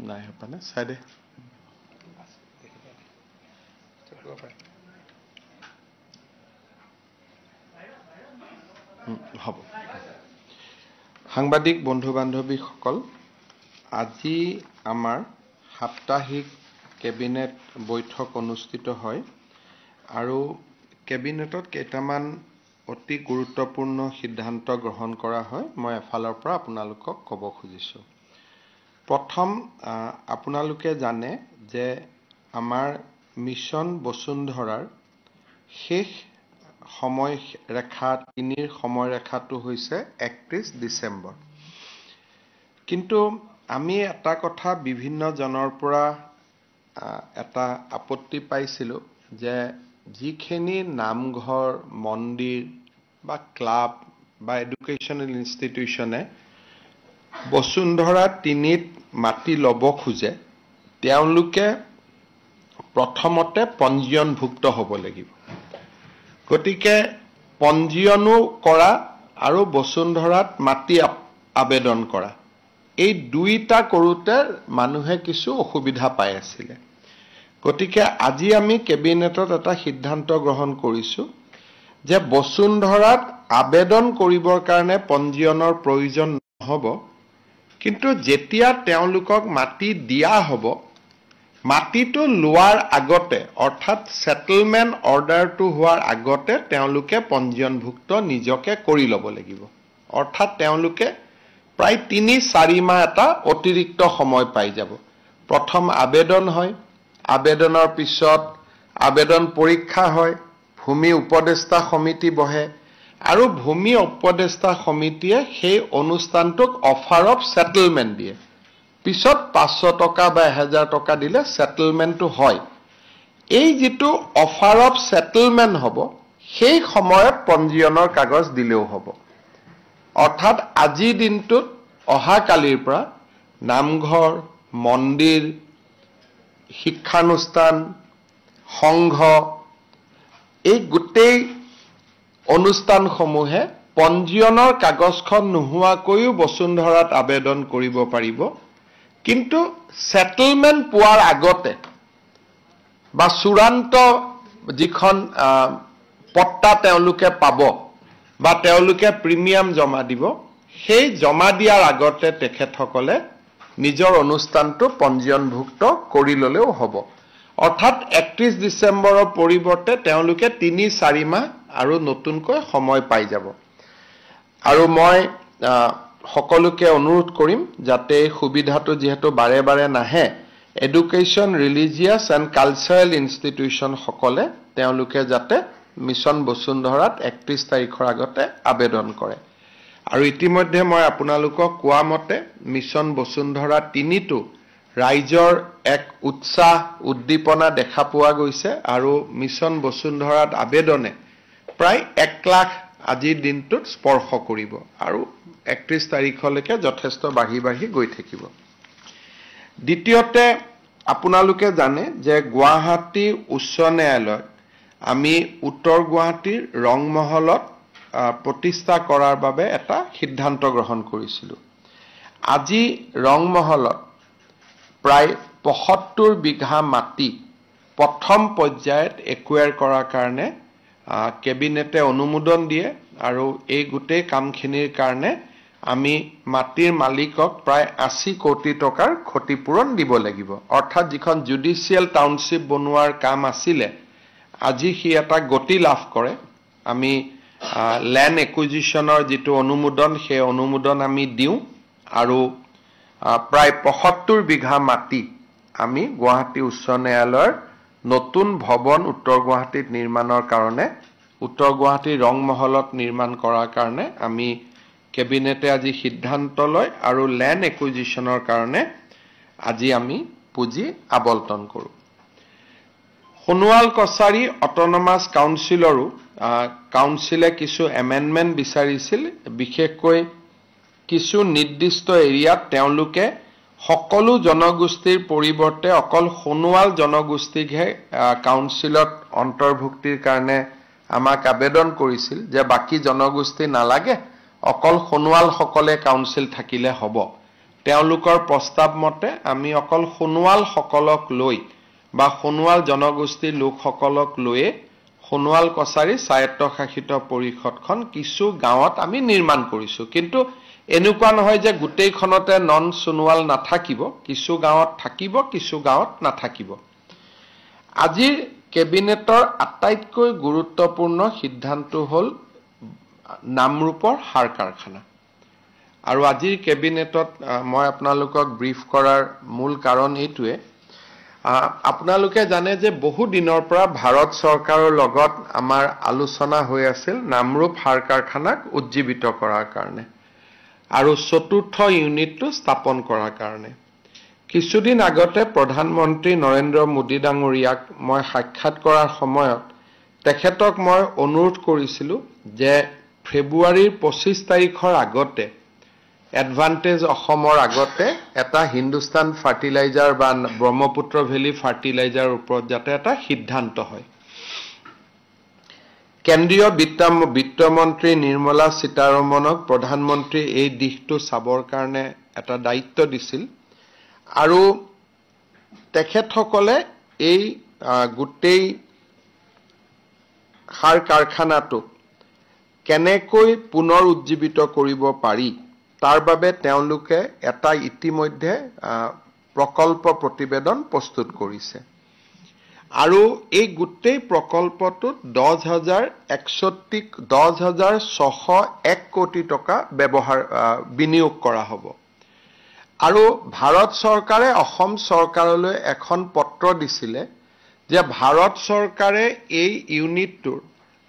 নাই হপানে চাইডে হ'ব সাংবাদিক বন্ধু বান্ধৱীসকল আজি আমাৰ সাপ্তাহিক কেবিনেট বৈঠক অনুষ্ঠিত হয় আৰু কেবিনেটত কেইটামান অতি গুৰুত্বপূৰ্ণ সিদ্ধান্ত গ্ৰহণ কৰা হয় মই এফালৰ পৰা আপোনালোকক ক'ব খুজিছোঁ প্ৰথম আপোনালোকে জানে যে আমাৰ মিছন বসুন্ধৰাৰ শেষ সময় ৰেখা 3 সময় ৰেখাটো হৈছে 31 ডিসেম্বৰ কিন্তু আমি এটা কথা বিভিন্ন জনৰ পৰা এটা আপত্তি পাইছিলো যে যিখিনি নামঘৰ মন্দিৰ বা ক্লাব বা এডুকেশনাল ইনষ্টিটিউচনে বসুন্ধৰা 3ত মাটি লব খোজে তেওঁলোকে প্ৰথমতে পঞ্জীয়নভুক্ত হ'ব লাগিব গতিকে পঞ্জীয়নো কৰা আৰু বসুন্ধৰাত মাটি আবেদন কৰা এই দুইটা কৰোতে মানুহে কিছু অসুবিধা পাই আছিল গতিকে আজি আমি কেবিনেটত এটা সিদ্ধান্ত গ্ৰহণ কৰিছো যে বসুন্ধৰাত আবেদন কৰিবৰ কাৰণে পঞ্জীয়নৰ প্ৰয়োজন নহব কিন্তু যেতিয়া তেওঁলোকক মাটি দিয়া হ'ব মাটিটো লোৱাৰ আগতে অৰ্থাৎ সেটেলমেন্ট অৰ্ডাৰটো হোৱাৰ আগতে তেওঁলোকে পঞ্জীয়নভুক্ত নিজকে কৰি ল'ব লাগিব অৰ্থাৎ তেওঁলোকে প্ৰায় 3-4 মাহ এটা অতিৰিক্ত সময় পাই যাব প্ৰথম আবেদন হয় আবেদনৰ পিছত আবেদন পৰীক্ষা হয় ভূমি উপদেষ্টা সমিতি বহে আৰু ভূমি উপদেষ্টা সমিতিয়ে সেই অনুষ্ঠানটোক অফাৰ অফ সেটেলমেন্ট দিয়ে পিছত 500 টকা বা 1000 টকা দিলে সেটেলমেন্টটো হয় এই যেটো অফাৰ অফ সেটেলমেন্ট হ'ব সেই সময়ত পঞ্জীয়নৰ কাগজ দিলেও হ'ব অৰ্থাৎ আজি দিনটোত অহা কালিৰ পৰা নামঘৰ মন্দিৰ শিক্ষানুষ্ঠান সংঘ এই গোটেই অনুষ্ঠানসমূহে পঞ্জীয়নৰ কাগজখন নোহোৱাকৈও বসুন্ধৰাত আবেদন কৰিব পাৰিব কিন্তু সেটেলমেন্ট পোৱাৰ আগতে বা চূড়ান্ত যিখন পট্টা তেওঁলোকে পাব বা তেওঁলোকে প্ৰিমিয়াম জমা দিব সেই জমা দিয়াৰ আগতে তেখেতসকলে নিজৰ অনুষ্ঠানটো পঞ্জীয়নভুক্ত কৰি ললেও হ'ব অৰ্থাৎ 31 ডিসেম্বৰৰ পৰিৱৰ্তে তেওঁলোকে 3-4 মাহ আৰু নতুনকৈ সময় পাই যাব আৰু মই সকলোকে অনুৰোধ কৰিম যাতে সুবিধাটো যেহেতু বাৰে বাৰে নাহে education religious and cultural institution সকলে তেওঁলোকে যাতে মিছন বসুন্ধৰাত 31 তাৰিখৰ আগতে আবেদন কৰে আৰু ইতিমধ্যে মই আপোনালোকক কোৱা মতে মিছন বসুন্ধৰা 3টো ৰাইজৰ এক উৎসাহ উদ্দীপনা দেখা পোৱা গৈছে আৰু মিছন বসুন্ধৰাত আবেদনে প্ৰায় 1 লাখ আজিৰ দিনটোত স্পৰ্শ কৰিব আৰু 31 তাৰিখলৈকে যথেষ্ট বাঢ়ি গৈ থাকিব দ্বিতীয়তে আপোনালোকে জানে যে গুৱাহাটী উচ্চ ন্যায়ালয় আমি উত্তৰ গুৱাহাটীৰ ৰংমহলত প্ৰতিষ্ঠা কৰাৰ বাবে এটা সিদ্ধান্ত গ্ৰহণ কৰিছিলো আজি ৰংমহলত প্ৰায় 75 বিঘা মাটি প্ৰথম পৰ্যায়ত একুয়াৰ কৰাৰ কাৰণে কেবিনেটে অনুমোদন দিয়ে আৰু এই গোটেই কামখিনিৰ কাৰণে আমি মাটিৰ মালিকক প্ৰায় 80 কোটি টকাৰ ক্ষতিপূৰণ দিব লাগিব অৰ্থাৎ যিখন জুডিশিয়াল টাউনশ্বিপ বনোৱাৰ কাম আছিল আজি হি এটা গতি লাভ কৰে আমি ল্যান্ড একুইজিশনৰ যেটো অনুমোদন সেই অনুমোদন আমি দিও আৰু প্ৰায় 75 বিঘা মাটি আমি গুৱাহাটী উচ্চ ন্যায়ালয়ৰ নতুন ভৱন উত্তৰ গুৱাহাটীত নিৰ্মাণৰ কাৰণে উত্তৰ গুৱাহাটী ৰংমহলত নিৰ্মাণ কৰাৰ কাৰণে আমি কেবিনেটে আজি সিদ্ধান্ত লয় আৰু ল্যান্ড একুইজিশনৰ কাৰণে আজি আমি পুঁজি আবণ্টন কৰো সোণোৱাল কছাৰী অটোনমাস কাউন্সিলৰো কাউন্সিলে কিছু এমেন্ডমেন্ট বিচাৰিছিল বিশেষকৈ কিছু নিৰ্দিষ্ট এৰিয়াত তেওঁলোকে সকলো জনগোষ্ঠীৰ পৰিৱৰ্তে অকল সোণোৱাল জনগোষ্ঠীকহে কাউন্সিলত অন্তৰ্ভুক্তিৰ কাৰণে আমাক আবেদন কৰিছিল যে বাকি জনগোষ্ঠী নালাগে অকল সোণোৱাল সকলে কাউন্সিল থাকিলে হ'ব তেওঁলোকৰ প্ৰস্তাৱ মতে আমি অকল সোণোৱাল সকলক লৈ বা সোণোৱাল জনগোষ্ঠীৰ লোকসকলক লৈয়ে সোণোৱাল কছাৰী স্বায়ত্তশাসিত পৰিষদখন কিছু গাঁৱত আমি নিৰ্মাণ কৰিছো কিন্তু এনেকুৱা নহয় যে গোটেইখনতে নন সোণোৱাল নাথাকিব কিছু গাঁৱত থাকিব কিছু গাঁৱত নাথাকিব আজিৰ কেবিনেটৰ আটাইতকৈ গুৰুত্বপূৰ্ণ সিদ্ধান্ত হ'ল নামৰূপৰ সাৰ কাৰখানা আৰু আজিৰ কেবিনেটত মই আপোনালোকক ব্ৰিফ কৰাৰ মূল কাৰণ এইটোৱে আপোনালোকে জানে যে বহু দিনৰ পৰা ভাৰত চৰকাৰৰ লগত আমাৰ আলোচনা হৈ আছিল নামৰূপ সাৰ কাৰখানাক উজ্জীৱিত কৰাৰ কাৰণে আৰু চতুৰ্থ ইউনিটটো স্থাপন কৰাৰ কাৰণে কিছুদিন আগতে প্ৰধানমন্ত্ৰী নৰেন্দ্ৰ মোদী ডাঙৰীয়াক মই সাক্ষাৎ কৰাৰ সময়ত তেখেতক মই অনুৰোধ কৰিছিলো যে ফেব্ৰুৱাৰীৰ 25 তাৰিখৰ আগতে এডভান্টেজ অসমৰ আগতে এটা হিন্দুস্তান ফাৰ্টিলাইজাৰ বা ব্ৰহ্মপুত্ৰ ভেলী ফাৰ্টিলাইজাৰ ওপৰত যাতে এটা সিদ্ধান্ত হয় কেন্দ্ৰীয় বিত্তমন্ত্ৰী নিৰ্মলা সীতাৰমণক প্ৰধানমন্ত্ৰী এই দিশটো চাবৰ কাৰণে এটা দায়িত্ব দিছিল আৰু তেখেতসকলে এই গুটেই সাৰ কাৰখানাটো কেনেকৈ পুনৰ উজ্জীৱিত কৰিব পাৰি তাৰ বাবে তেওঁলোকে এটা ইতিমধ্যে প্ৰকল্প প্ৰতিবেদন প্ৰস্তুত কৰিছে আৰু এই গুটেই প্ৰকল্পটোত 10,601 কোটি টকা বিনিয়োগ কৰা হ'ব আৰু ভাৰত চৰকাৰে অসম চৰকাৰলৈ এখন পত্ৰ দিছিলে যে ভাৰত চৰকাৰে এই ইউনিটটোৰ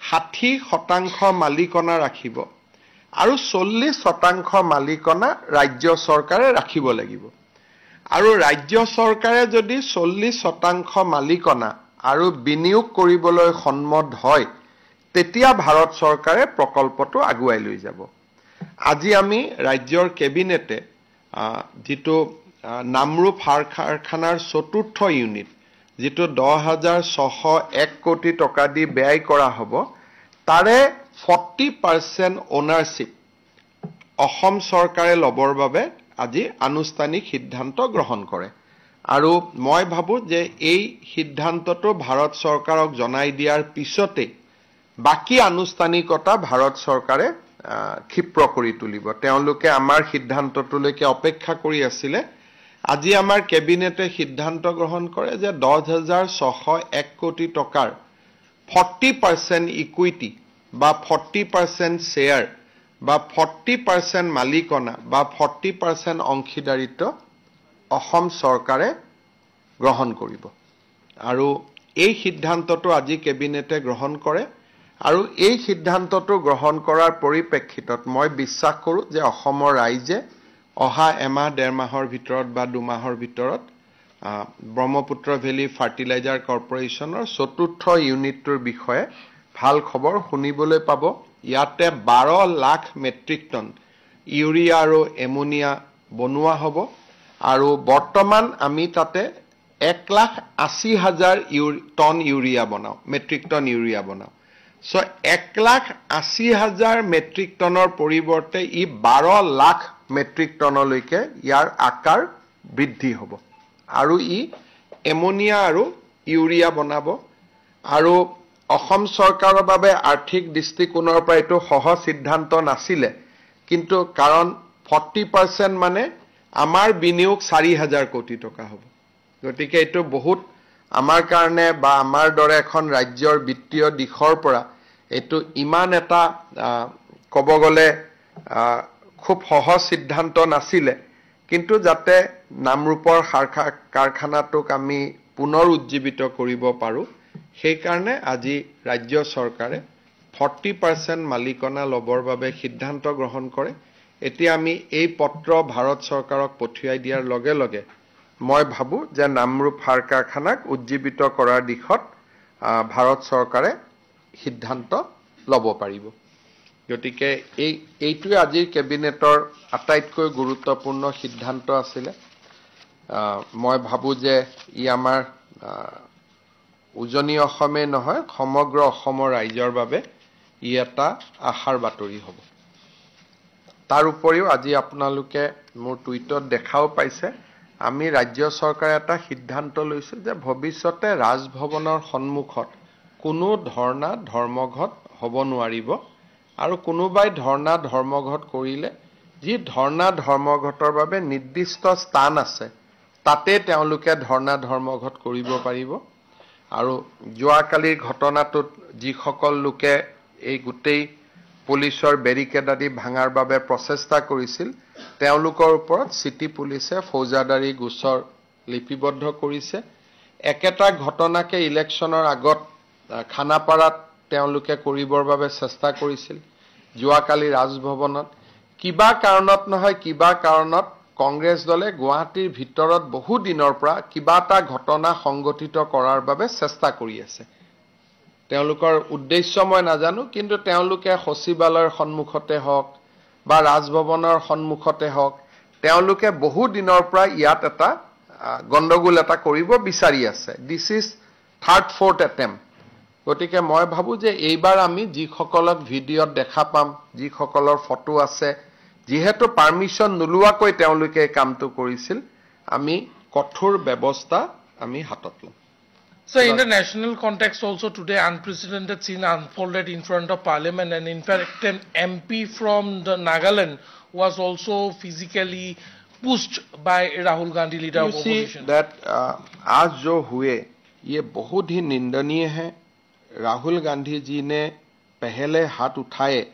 60% মালিকনা ৰাখিব আৰু 40% মালিকনা ৰাজ্য চৰকাৰে ৰাখিব লাগিব আৰু ৰাজ্য চৰকাৰে যদি 40% মালিকনা আৰু বিনিয়োগ কৰিবলৈ সন্মত হয় তেতিয়া ভাৰত চৰকাৰে প্ৰকল্পটো আগুৱাই লৈ যাব আজি আমি ৰাজ্যৰ কেবিনেটে যেটো নামৰূপ সাৰ কাৰখানাৰ চতুৰ্থ ইউনিট যেটো 10,601 কোটি টকা দি ব্যয় কৰা হ'ব তাৰে 40% ওনাৰশিপ অসম চৰকাৰে লবৰ বাবে আজি আনুষ্ঠানিক সিদ্ধান্ত গ্ৰহণ কৰে আৰু মই ভাবো যে এই সিদ্ধান্তটো ভাৰত চৰকাৰক জনাই দিয়াৰ পিছতে বাকি আনুষ্ঠানিকতা ভাৰত চৰকাৰে ক্ষিপ্ৰ কৰি তুলিব তেওঁলোকে আমাৰ সিদ্ধান্তটোলৈকে অপেক্ষা কৰি আছিল আজি আমাৰ কেবিনেটে সিদ্ধান্ত গ্ৰহণ কৰে যে 10,601 কোটি টকাৰ 40% ইকুইটি বা 40% শেয়াৰ বা 40% মালিকনা বা 40% অংশীদাৰিত্ব অসম চৰকাৰে গ্ৰহণ কৰিব আৰু এই সিদ্ধান্তটো আজি কেবিনেটে গ্ৰহণ কৰে আৰু এই সিদ্ধান্তটো গ্ৰহণ কৰাৰ পৰিপ্ৰেক্ষিতত মই বিশ্বাস কৰো যে অসমৰ ৰাইজে অহা এমাহ ডেৰ মাহৰ ভিতৰত বা দুমাহৰ ভিতৰত ব্ৰহ্মপুত্ৰ ভেলী ফাৰ্টিলাইজাৰ কৰ্পোৰেচনৰ চতুৰ্থ ইউনিটটোৰ বিষয়ে ভাল খবৰ শুনিবলৈ পাব ইয়াতে 12 লাখ মেট্ৰিক টন ইউৰিয়া আৰু এমোনিয়া বনোৱা হ'ব আৰু বৰ্তমান আমি তাতে 1,80,000 টন ইউৰিয়া বনাও মেট্ৰিক টন ইউৰিয়া বনাও সো 1,80,000 মেট্ৰিক টনৰ পৰিৱৰ্তে ই 12 লাখ মেট্ৰিক টনলৈকে ইয়াৰ আকাৰ বৃদ্ধি হ'ব আৰু ই এমোনিয়া আৰু ইউৰিয়া বনাব আৰু অসম চৰকাৰৰ বাবে আৰ্থিক দৃষ্টিকোণৰ পৰা এটো সহজ সিদ্ধান্ত নাছিলে কিন্তু কাৰণ 40% মানে আমাৰ বিনিয়োগ 4,000 কোটি টকা হ'ব গতিকে এটো বহুত আমাৰ কাৰণে বা আমাৰ দৰে এখন ৰাজ্যৰ বিত্তীয় দিশৰ পৰা এটো ইমান এটা কব গলে খুব সহজ সিদ্ধান্ত নাছিলে কিন্তু যাতে নামৰূপৰ সাৰ কাৰখানাটোক আমি পুনৰ উজ্জীৱিত কৰিব পাৰো সেই কাৰণে আজি ৰাজ্য চৰকাৰে 40% মালিকনা লবৰ বাবে সিদ্ধান্ত গ্ৰহণ কৰে এতিয়া আমি এই পত্ৰ ভাৰত চৰকাৰক পঠিয়াই দিয়াৰ লগে লগে মই ভাবো যে নামৰূপ সাৰ কাৰখানাক উজ্জীৱিত কৰাৰ দিশত ভাৰত চৰকাৰে সিদ্ধান্ত লব পাৰিব গতিকে এইটোৱে আজিৰ কেবিনেটৰ আটাইতকৈ গুৰুত্বপূৰ্ণ সিদ্ধান্ত আছিল মই ভাবো যে ই আমাৰ উজনি অসমে নহয় সমগ্ৰ অসমৰ ৰাইজৰ বাবে ই এটা আশাৰ বাতৰি হ'ব তাৰ উপৰিও আজি আপোনালোকে মোৰ টুইটত দেখাও পাইছে আমি ৰাজ্য চৰকাৰে এটা সিদ্ধান্ত লৈছো যে ভৱিষ্যতে ৰাজভৱনৰ সন্মুখত কোনো ধৰ্ণা ধৰ্মঘট হ'ব নোৱাৰিব আৰু কোনোবাই ধৰ্ণা ধৰ্মঘট কৰিলে যি ধৰ্ণা ধৰ্মঘটৰ বাবে নিৰ্দিষ্ট স্থান আছে তাতে তেওঁলোকে ধৰ্ণা ধৰ্মঘট কৰিব পাৰিব আৰু যোৱাকালিৰ ঘটনাটোত যিসকল লোকে এই গোটেই পুলিচৰ বেৰিকেড আদি ভাঙাৰ বাবে প্ৰচেষ্টা কৰিছিল তেওঁলোকৰ ওপৰত সিটি পুলিচে ফৌজাদাৰী গোচৰ লিপিবদ্ধ কৰিছে একেটা ঘটনাকে ইলেকশ্যনৰ আগত খানাপাৰাত তেওঁলোকে কৰিবৰ বাবে চেষ্টা কৰিছিল যোৱাকালি ৰাজভৱনত কিবা কাৰণত নহয় কিবা কাৰণত কংগ্ৰেছ দলে গুৱাহাটীৰ ভিতৰত বহু দিনৰ পৰা কিবা এটা ঘটনা সংগঠিত কৰাৰ বাবে চেষ্টা কৰি আছে তেওঁলোকৰ উদ্দেশ্য মই নাজানো কিন্তু তেওঁলোকে সচিবালয়ৰ সন্মুখতে হওক বা ৰাজভৱনৰ সন্মুখতে হওক তেওঁলোকে বহু দিনৰ পৰা ইয়াত এটা গণ্ডগোল এটা কৰিব বিচাৰি আছে this is third fourth attempt গতিকে মই ভাবো যে এইবাৰ আমি যিসকলক ভিডিঅ'ত দেখা পাম যিসকলৰ ফটো আছে যেহেতু পাৰমিশন নোলোৱাকৈ তেওঁলোকে কামটো কৰিছিল আমি কঠোৰ ব্যৱস্থা আমি হাতত লম So in the national context also today unprecedented scene unfolded in front of parliament and in fact an MP from the Nagaland was also physically pushed by Rahul Gandhi leader of opposition. That आज जो हुए ये बहुत ही निंदनीय है राहुल गांधी जी ने पहले हाथ उठाए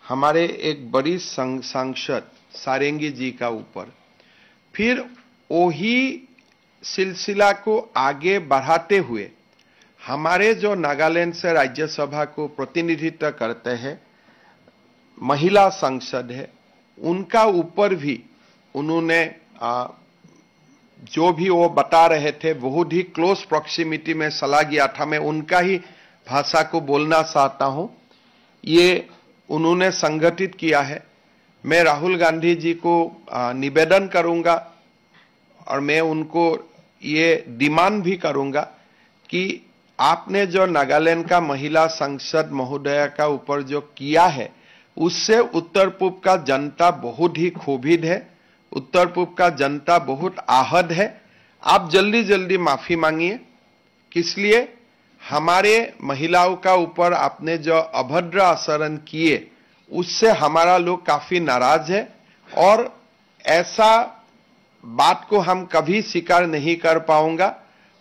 हमारे एक बड़ी सांसद सारेंगी जी का ऊपर फिर वही सिलसिला को आगे बढ़ाते हुए हमारे जो नागालैंड से राज्यसभा को प्रतिनिधित्व करते हैं महिला सांसद है उनका ऊपर भी उन्होंने जो भी वो बता रहे थे बहुत ही क्लोज प्रॉक्सिमिटी में चला गया था मैं उनका ही भाषा को बोलना चाहता हूं ये उन्होंने संगठित किया है मैं राहुल गांधी जी को निवेदन करूंगा और मैं उनको ये डिमांड भी करूंगा कि आपने जो नागालैंड का महिला सांसद महोदया का ऊपर जो किया है उससे उत्तर पूर्व का जनता बहुत ही क्षोभित है उत्तर पूर्व का जनता बहुत आहत है आप जल्दी जल्दी माफी मांगिए किसलिए हमारे महिलाओं का ऊपर आपने जो अभद्र आचरण किए उससे हमारा लोग काफी नाराज है और ऐसा बात को हम कभी स्वीकार नहीं कर पाऊंगा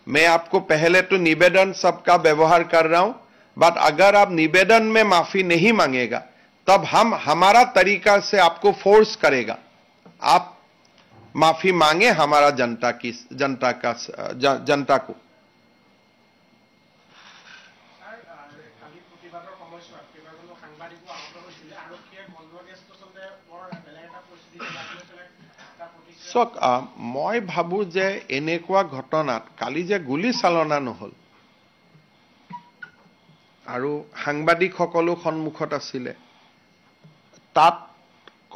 मैं आपको पहले तो निवेदन सबका व्यवहार कर रहा हूं बट अगर आप निवेदन में माफी नहीं मांगेगा तब हम हमारा तरीका से आपको फोर्स करेगा आप माफी मांगे हमारा जनता को মই ভাবো যে এনেকুৱা ঘটনাত কালি যে গুলি চালনা নহল আৰু সাংবাদিকসকলো সন্মুখত আছিল তাত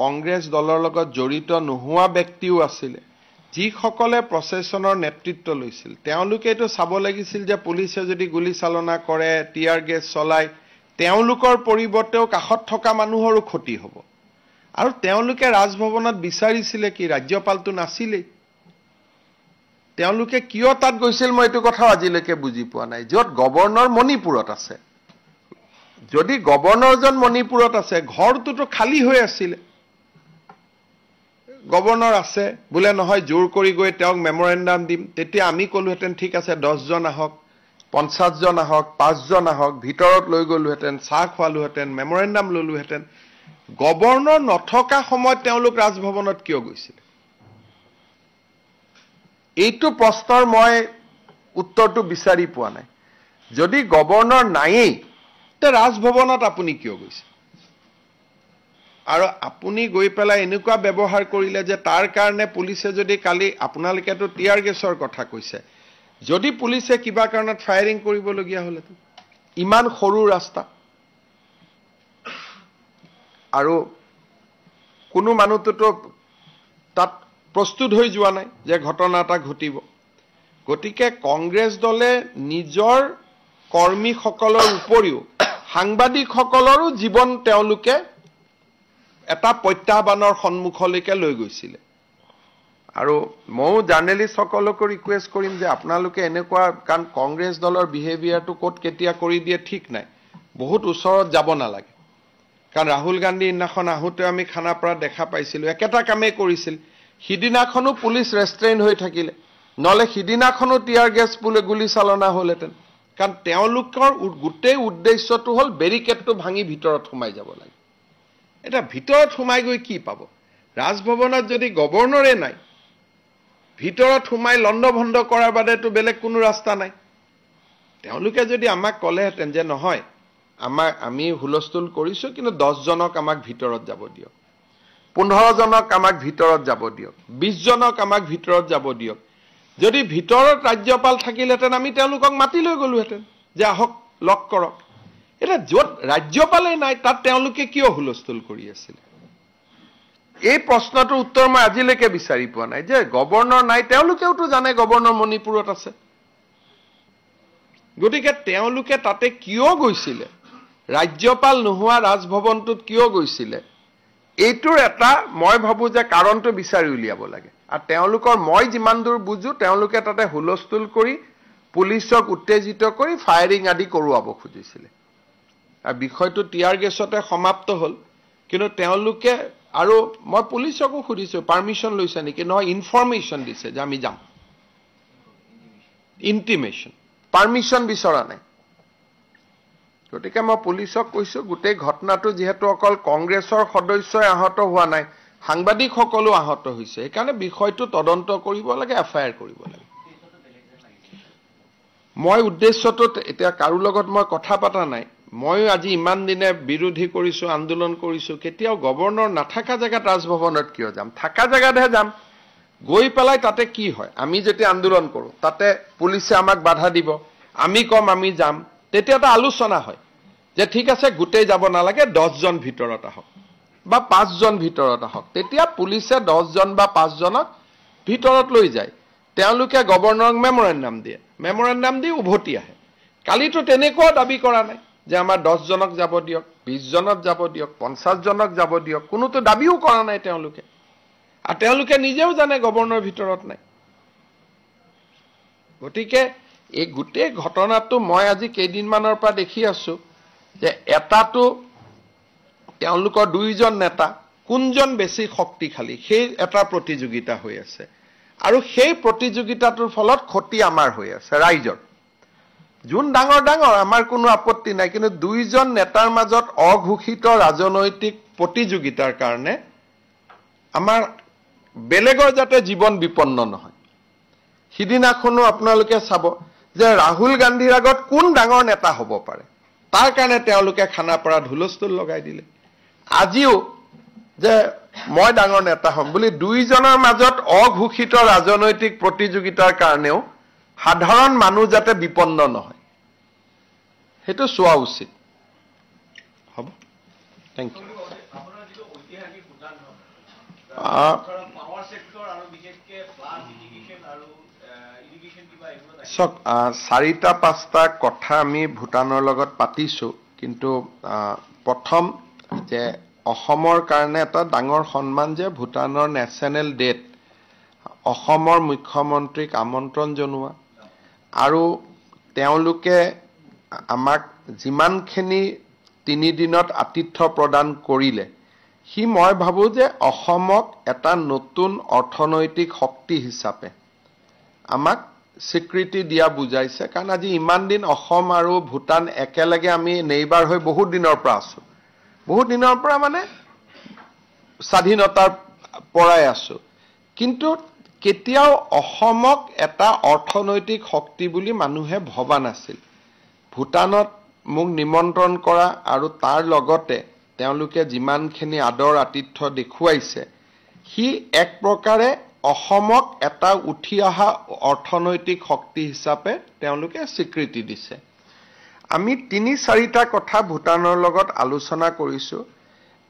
কংগ্ৰেছ দলৰ লগত জড়িত নোহোৱা ব্যক্তিও আছিল যিসকলে প্ৰচেছনৰ নেতৃত্ব লৈছিল তেওঁলোকে এটো চাব লাগিছিল যে পুলিচে যদি গুলি চালনা কৰে টিয়াৰ গেছ চলায় তেওঁলোকৰ পৰিৱৰ্তেও কাখত থকা মানুহৰো ক্ষতি হ'ব আৰু তেওঁলোকে ৰাজভৱনত বিচাৰিছিল কি ৰাজ্যপালটো নাছিলে তেওঁলোকে কিয় তাত গৈছিল মই এটো কথা আজিলৈকে বুজি পোৱা নাই যত গভৰ্ণৰ মণিপুৰত আছে যদি গভৰ্ণৰজন মণিপুৰত আছে ঘৰটো খালি হৈ আছিল গভৰ্ণৰ আছে বুলে নহয় জোৰ কৰি গৈ তেওঁক মেমৰেন্ডাম দিম তেতিয়া আমি কলোহেতেন ঠিক আছে 10 জন আহক 50 জন আহক 5 জন আহক ভিতৰত লৈ গলোহেতেন চাহ খোৱালোহেতেন মেমৰেন্ডাম ললোহেতেন গভৰ্ণৰ নথকা সময়ত তেওঁলোক ৰাজভৱনত কিয় গৈছিল এইটো প্ৰশ্নৰ মই উত্তৰটো বিচাৰি পোৱা নাই যদি গভৰ্ণৰ নাইয়ে তে ৰাজভৱনত আপুনি কিয় গৈছিল আৰু আপুনি গৈ পেলাই এনেকুৱা ব্যৱহাৰ কৰিলে যে তাৰ কাৰণে পুলিচে যদি কালি আপোনালোকেতো টিয়াৰ গেছৰ কথা কৈছে যদি পুলিচে কিবা কাৰণত ফায়াৰিং কৰিবলগীয়া হলেতো ইমান সৰু ৰাস্তা আৰু কোনো মানুহটো তাত প্ৰস্তুত হৈ যোৱা নাই যে ঘটনা এটা ঘটিব গতিকে কংগ্ৰেছ দলে নিজৰ কৰ্মীসকলৰ উপৰিও সাংবাদিকসকলৰো জীৱন তেওঁলোকে এটা প্ৰত্যাহ্বানৰ সন্মুখলৈকে লৈ গৈছিলে আৰু ময়ো জাৰ্নেলিষ্টসকলকো ৰিকুৱেষ্ট কৰিম যে আপোনালোকে এনেকুৱা কাৰণ কংগ্ৰেছ দলৰ বিহেভিয়াৰটো ক'ত কেতিয়া কৰি দিয়ে ঠিক নাই বহুত ওচৰত যাব নালাগে কাৰণ ৰাহুল গান্ধী ইদিনাখন আহোঁতে আমি খানাপাৰা দেখা পাইছিলোঁ একেটা কামেই কৰিছিল সিদিনাখনো পুলিচ ৰেষ্ট্ৰেইন হৈ থাকিলে নহ'লে সিদিনাখনো টিয়াৰ গেছ গুলি চালনা হ'লহেঁতেন কাৰণ তেওঁলোকৰ গোটেই উদ্দেশ্যটো হ'ল বেৰিকেডটো ভাঙি ভিতৰত সোমাই যাব লাগে এটা ভিতৰত সোমাই গৈ কি পাব ৰাজভৱনত যদি গভৰ্ণৰে নাই ভিতৰত সোমাই লণ্ডভণ্ড কৰাৰ বাদেতো বেলেগ কোনো ৰাস্তা নাই তেওঁলোকে যদি আমাক ক'লেহেঁতেন যে নহয় আমি হুলস্থুল কৰিছোঁ কিন্তু 10 জনক আমাক ভিতৰত যাব দিয়ক 15 জনক আমাক ভিতৰত যাব দিয়ক 20 জনক আমাক ভিতৰত যাব দিয়ক যদি ভিতৰত ৰাজ্যপাল থাকিলহেঁতেন আমি তেওঁলোকক মাতি লৈ গ'লোহেঁতেন যে আহক লক কৰক এটা য'ত ৰাজ্যপালে নাই তাত তেওঁলোকে কিয় হুলস্থুল কৰি আছিল এই প্ৰশ্নটোৰ উত্তৰ মই আজিলৈকে বিচাৰি পোৱা নাই যে গভৰ্ণৰ নাই তেওঁলোকেওতো জানে গভৰ্ণৰ মণিপুৰত আছে গতিকে তেওঁলোকে তাতে কিয় গৈছিলে ৰাজ্যপাল নোহোৱা ৰাজভৱনটোত কিয় গৈছিলে এইটোৰ এটা মই ভাবো যে কাৰণটো বিচাৰি উলিয়াব লাগে আৰু তেওঁলোকৰ মই যিমান দূৰ বুজো তেওঁলোকে তাতে হুলস্থুল কৰি পুলিচক উত্তেজিত কৰি ফায়াৰিং আদি কৰোৱাব খুজিছিলে আৰু বিষয়টো টিয়াৰ গেছতে সমাপ্ত হ'ল কিন্তু তেওঁলোকে আৰু মই পুলিচকো সুধিছো পাৰমিশন লৈছে নেকি নহয় ইনফৰমেশন দিছে যে আমি যাম ইন্টিমেশন পাৰমিশন বিচৰা নাই গতিকে মই পুলিচক কৈছো গোটেই ঘটনাটো যেহেতু অকল কংগ্ৰেছৰ সদস্যই আহত হোৱা নাই সাংবাদিকসকলো আহত হৈছে এইকাৰণে বিষয়টো তদন্ত কৰিব লাগে এফআইআৰ কৰিব লাগে মই উদ্দেশ্যটো এতিয়া কাৰো লগত মই কথা পাতা নাই মই আজি ইমান দিনে বিৰোধী কৰিছো আন্দোলন কৰিছো কেতিয়াও গভৰ্ণৰ নাথাকা জায়গাত ৰাজভৱনত কিয় যাম থাকা জায়গাতহে যাম গৈ পেলাই তাতে কি হয় আমি যেতিয়া আন্দোলন কৰো তাতে পুলিচে আমাক বাধা দিব আমি কম আমি যাম তেতিয়া এটা আলোচনা হয় যে ঠিক আছে গোটেই যাব নালাগে 10 জন ভিতৰত আহক বা 5 জন ভিতৰত আহক তেতিয়া পুলিচে 10 জন বা 5 জনক ভিতৰত লৈ যায় তেওঁলোকে গভৰ্ণৰক মেমৰেণ্ডাম দি উভতি আহে কালিতো তেনেকুৱা দাবী কৰা নাই যে আমাৰ 10 জনক যাব দিয়ক 20 জনক যাব দিয়ক 50 জনক যাব দিয়ক কোনোতো দাবীও কৰা নাই তেওঁলোকে আৰু তেওঁলোকে নিজেও জানে গভৰ্ণৰ ভিতৰত নাই গতিকে এই গোটেই ঘটনাটো মই আজি কেইদিনমানৰ পৰা দেখি আছো যে এটাটো তেওঁলোকৰ 2 জন নেতা কোনজন বেছি শক্তিশালী সেই এটা প্ৰতিযোগিতা হৈ আছে আৰু সেই প্ৰতিযোগিতাটোৰ ফলত ক্ষতি আমাৰ হৈ আছে ৰাইজৰ যোন ডাঙৰ আমাৰ কোনো আপত্তি নাই কিন্তু 2 জন নেতাৰ মাজত অঘোষিত ৰাজনৈতিক প্ৰতিযোগিতাৰ কাৰণে আমাৰ বেলেগৰ যাতে জীৱন বিপন্ন নহয় সিদিনাখনো আপোনালোকে চাব যে ৰাহুল গান্ধীৰ আগত কোন ডাঙৰ নেতা হ'ব পাৰে তাৰ কাৰণে তেওঁলোকে খানাপাৰাত হুলস্থুল লগাই দিলে আজিও যে মই ডাঙৰ নেতা হ'ম বুলি 2 জনৰ মাজত অঘোষিত ৰাজনৈতিক প্ৰতিযোগিতাৰ কাৰণেও সাধাৰণ মানুহ যাতে বিপন্ন নহয় হেতু চোৱা উচিত হ'ব থ্যাংক ইউ আপোনাৰ যিটো ঐতিহাসিক ভূটান পাৱাৰ সেক্টৰ আৰু বিশেষকৈ প্লাছ ইৰিগেশ্যন আৰু ইৰিগেশ্যন কিবা এইবোৰ সক 4-5টা কথা আমি ভূটানৰ লগত পাতিছো কিন্তু প্ৰথম যে অসমৰ কাৰণে এটা ডাঙৰ সন্মান যে ভূটানৰ নেশ্যনেল ডেট অসমৰ মুখ্যমন্ত্ৰীক আমন্ত্ৰণ জনোৱা আৰু তেওঁলোকে আমাক যিমানখিনি 3 দিনত আতিথ্য প্ৰদান কৰিলে হি মই ভাবো যে অসমক এটা নতুন অৰ্থনৈতিক শক্তি হিচাপে আমাক স্বীকৃতি দিয়া বুজাইছে কাৰণ আজি ইমান দিন অসম আৰু ভূটান একেলগে আমি নেইবাৰ হৈ বহুত দিনৰ পৰা আছো বহুত দিনৰ পৰা মানে স্বাধীনতাৰ পৰাই আছো কিন্তু কেতিয়াও অসমক এটা অৰ্থনৈতিক শক্তি বুলি মানুহে ভবা নাছিল ভূটানত মোক নিমন্ত্ৰণ কৰা আৰু তাৰ লগতে তেওঁলোকে যিমানখিনি আদৰ আতিথ্য দেখুৱাইছে হি এক প্ৰকাৰে অসমক এটা উঠি অহা অৰ্থনৈতিক শক্তি হিচাপে তেওঁলোকে স্বীকৃতি দিছে আমি 3-4টা কথা ভূটানৰ লগত আলোচনা কৰিছো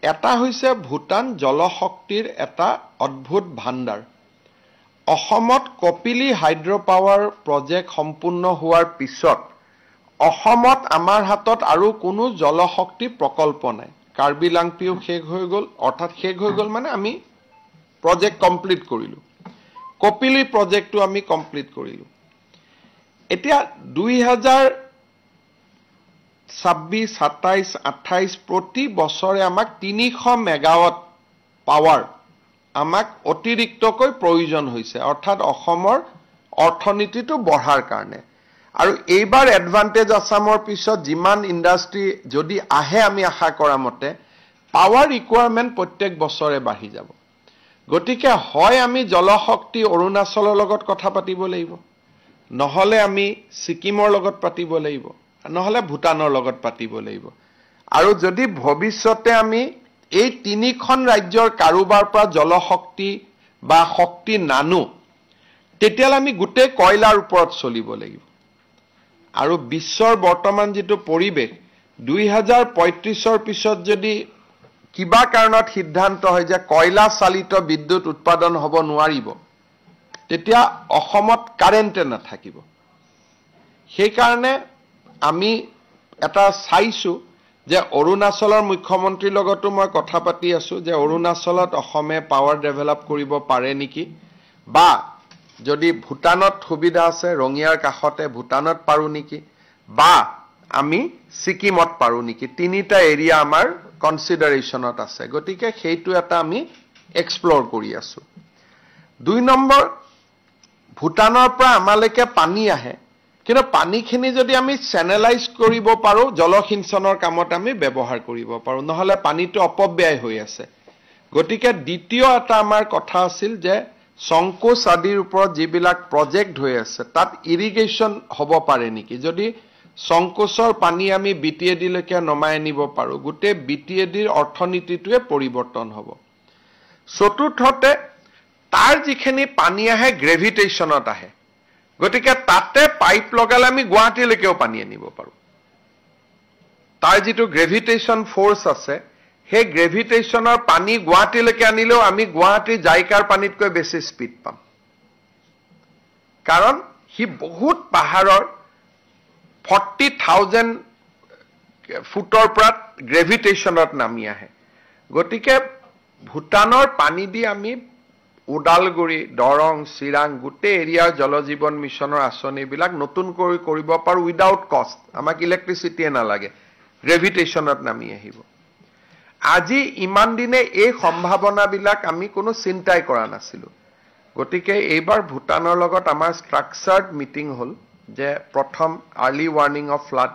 এটা হৈছে ভূটান জলশক্তিৰ এটা অদ্ভুত ভাণ্ডাৰ অসমত কপিলি হাইড্ৰ পাৱাৰ প্ৰজেক্ট সম্পূৰ্ণ হোৱাৰ পিছত অসমত আমাৰ হাতত আৰু কোনো জলশক্তি প্ৰকল্প নাই কাৰ্বি লাংপিও শেষ হৈ গ'ল অৰ্থাৎ শেষ হৈ গ'ল মানে আমি প্ৰজেক্ট কমপ্লিট কৰিলো কপিলি প্ৰজেক্টটো আমি কমপ্লিট কৰিলো এতিয়া 2026 27 28 প্ৰতি বছৰে আমাক 300 মেগাৱাট পাৱাৰ আমাক অতিৰিক্তকৈ প্ৰয়োজন হৈছে অৰ্থাৎ অসমৰ অৰ্থনীতিটো বঢ়াৰ কাৰণে আৰু এইবাৰ এডভান্টেজ আসামৰ পিছত যিমান ইন্ডাষ্ট্ৰি যদি আহে আমি আশা কৰা মতে পাৱাৰ ৰিকোয়াৰমেন্ট প্ৰত্যেক বছৰে বাঢ়ি যাব গতিকে হয় আমি জলশক্তি অৰুণাচলৰ লগত কথা পাতিব লাগিব নহলে আমি সিকিমৰ লগত পাতিব লাগিব নহলে ভূটানৰ লগত পাতিব লাগিব আৰু যদি ভৱিষ্যতে আমি এই তিনিখন ৰাজ্যৰ কাৰোবাৰ পৰা জলশক্তি বা শক্তি নানো তেতিয়ালে আমি গোটেই কয়লাৰ ওপৰত চলিব লাগিব আৰু বিশ্বৰ বৰ্তমান যেটো পৰিবেশ 2035 পিছত যদি কিবা কাৰণত সিদ্ধান্ত হয় যে কয়লা চালিত বিদ্যুৎ উৎপাদন হ'ব নোৱাৰিব তেতিয়া অসমত কাৰেণ্ট নাথাকিব সেই কাৰণে আমি এটা চাইছো যে অৰুণাচলৰ মুখ্যমন্ত্ৰীৰ লগতো মই কথা পাতি আছো যে অৰুণাচলত অসমে পাৱাৰ ডেভেলপ কৰিব পাৰে নেকি বা যদি ভূটানত সুবিধা আছে ৰঙিয়াৰ কাষতে ভূটানত পাৰো নেকি বা আমি সিকিমত পাৰো নেকি তিনিটা এৰিয়া আমাৰ কনসিডাৰেশনত আছে গতিকে সেইটো এটা আমি এক্সপ্লোৰ কৰি আছো 2 নম্বৰ ভূটানৰ পৰা আমালৈকে পানী আহে কিন্তু পানীখিনি যদি আমি চেনেলাইজ কৰিব পাৰো জলসিঞ্চনৰ কামত আমি ব্যৱহাৰ কৰিব পাৰো নহলে পানীটো অপব্যয় হৈ আছে গতিকে দ্বিতীয় এটা আমাৰ কথা আছিল যে সংকোচ আদিৰ ওপৰত যিবিলাক প্ৰজেক্ট হৈ আছে তাত ইৰিগেশ্যন হ'ব পাৰে নেকি যদি সংকোচৰ পানী আমি বিটিএডি লৈকে নমাই আনিব পাৰো গোটেই বিটিএডিৰ অৰ্থনীতিটোৱে পৰিৱৰ্তন হ'ব চতুৰ্থতে তাৰ যিখিনি পানী আহে গ্ৰেভিটেশনত আহে গতিকে তাতে পাইপ লগালে আমি গুৱাহাটীলৈকেও পানী আনিব পাৰো তাৰ যিটো গ্ৰেভিটেশন ফোৰ্স আছে হে গ্ৰেভিটেশনৰ পানী গুৱাহাটীলৈকে আনিলেও আমি গুৱাহাটী জাইকাৰ পানীতকৈ বেছি স্পিড পাম কাৰণ হি বহুত পাহাৰৰ 40,000 ফুটৰ পৰা গ্ৰেভিটেশনত নামি আহে গতিকে ভূটানৰ পানী দি আমি উদালগুৰি দৰং চিৰাং গুটে এৰিয়াৰ জলজীৱন মিছনৰ আঁচনিবিলাক নতুন কৰি কৰিব পাৰো উইদাউট কষ্ট আমাক ইলেক্ট্ৰিচিটিয়ে নালাগে গ্ৰেভিটেশনত নামি আহিব আজি ইমান দিনে এই সম্ভাৱনাবিলাক আমি কোনো চিন্তাই কৰা নাছিলো গতিকে এইবাৰ ভূটানৰ লগত আমাৰ ষ্ট্ৰাকচাৰ্ড মিটিং হল যে প্ৰথম আৰ্লি ৱাৰ্নিং অফ ফ্লাড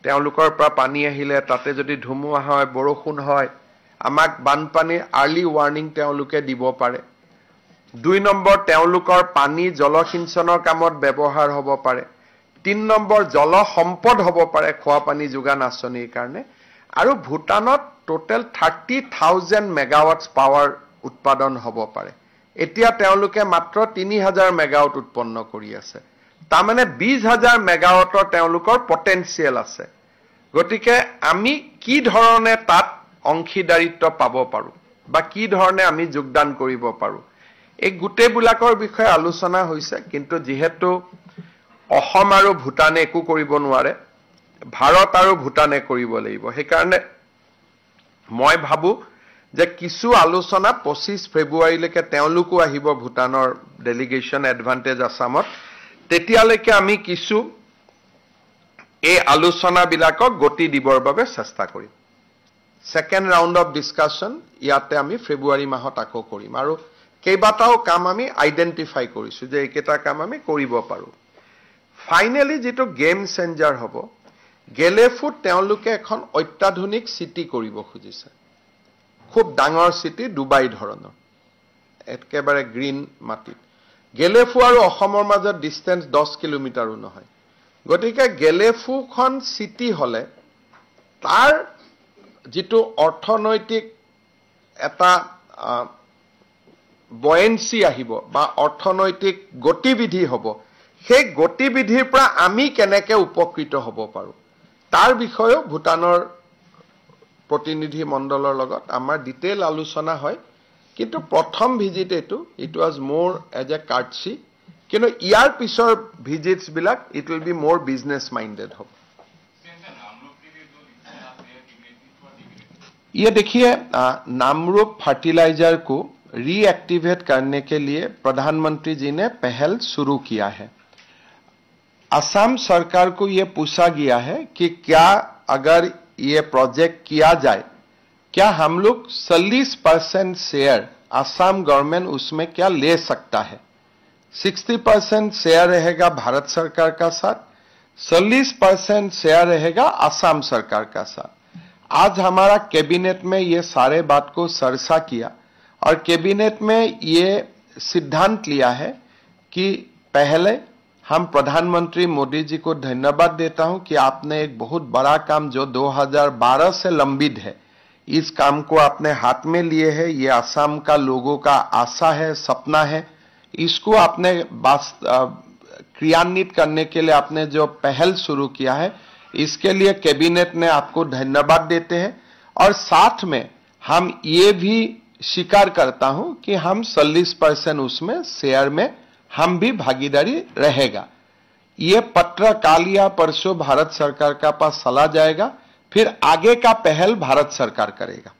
তেওঁলোকৰ পৰা পানী আহিলে তাতে যদি ধুমুহা হয় বৰষুণ হয় আমাক বানপানীৰ আৰ্লি ৱাৰ্নিং তেওঁলোকে দিব পাৰে 2 নম্বৰ তেওঁলোকৰ পানী জলসিঞ্চনৰ কামত ব্যৱহাৰ হ'ব পাৰে 3 নম্বৰ জল সম্পদ হ'ব পাৰে খোৱা পানী যোগান আঁচনিৰ কাৰণে আৰু ভূটানত টোটেল 30,000 মেগাৱাটছ পাৱাৰ উৎপাদন হ'ব পাৰে এতিয়া তেওঁলোকে মাত্ৰ 3,000 মেগাৱাট উৎপন্ন কৰি আছে তাৰমানে 20,000 মেগাৱাটৰ তেওঁলোকৰ পটেনচিয়েল আছে গতিকে আমি কি ধৰণে তাত অংশীদাৰিত্ব পাব পাৰো বা কি ধৰণে আমি যোগদান কৰিব পাৰো এই গুটেবিলাকৰ বিষয়ে আলোচনা হৈছে কিন্তু যেহেতু অসম আৰু ভূটানে একো কৰিব নোৱাৰে ভাৰত আৰু ভূটানে কৰিব লাগিব সেই কাৰণে মই ভাবো যে কিছু আলোচনা 25 ফেব্ৰুৱাৰীলৈকে তেওঁলোকো আহিব ভূটানৰ ডেলিগেশ্যন এডভান্টেজ আসামত তেতিয়ালৈকে আমি কিছু এই আলোচনাবিলাকক গতি দিবৰ বাবে চেষ্টা কৰিম সেকেন্ড ৰাউন্ড অফ ডিসকাশন ইয়াতে আমি ফেব্ৰুৱাৰী মাহত আকৌ কৰিম আৰু কেইবাটাও কাম আমি আইডেন্টিফাই কৰিছো যে এইকেইটা কাম আমি কৰিব পাৰো ফাইনালি যেটো গেম চেঞ্জাৰ হ'ব গেলেফুত তেওঁলোকে এখন অত্যাধুনিক সিটি কৰিব খুজিছে খুব ডাঙৰ সিটি দুবাই ধৰণৰ একেবাৰে গ্ৰীণ মাটিত গেলেফু আৰু অসমৰ মাজত ডিসটেন্স 10 কিলোমিটাৰো নহয় গতিকে গেলেফুখন সিটি হলে তাৰ যেটো অৰ্থনৈতিক এটা বয়েন্সি আহিব বা অৰ্থনৈতিক গতিবিধি হ'ব সেই গতিবিধিৰ পৰা আমি কেনেকৈ উপকৃত হ'ব পাৰো তাৰ বিষয়েও ভূটানৰ প্ৰতিনিধি মণ্ডলৰ লগত আমাৰ ডিটেইল আলোচনা হয় কিন্তু প্ৰথম ভিজিট ইট ওয়াজ মোৰ এজ এ কাৰ্টসি কিন্তু ইয়াৰ পিছৰ ভিজিটস বিলাক it will be more business minded হ'ব ये देखिए, नामरूप फर्टिलाइजर को रीएक्टिवेट करने के लिए प्रधानमंत्री जी ने पहल शुरू किया है। असम सरकार को यह पूछा गया है कि क्या अगर ये प्रोजेक्ट किया जाए, क्या हम लोग 40% शेयर असम गवर्नमेंट उसमें क्या ले सकता है। 60% शेयर रहेगा भारत सरकार का साथ, 40% शेयर रहेगा असम सरकार का साथ। आज हमारा कैबिनेट में ये सारे बात को चर्चा किया और कैबिनेट में ये सिद्धांत लिया है कि पहले हम प्रधानमंत्री मोदी जी को धन्यवाद देता हूं कि आपने एक बहुत बड़ा काम जो 2012 से लंबित है, इस काम को आपने हाथ में लिए है। ये असम का लोगों का आशा है, सपना है, इसको आपने क्रियान्वित करने के लिए आपने जो पहल शुरू किया है, इसके लिए कैबिनेट ने आपको धन्यवाद देते हैं। और साथ में हम ये भी स्वीकार करता हूं कि हम 40% उसमें शेयर में हम भी भागीदारी रहेगा। ये पत्र कल या परसों भारत सरकार का पास चला जाएगा, फिर आगे का पहल भारत सरकार करेगा।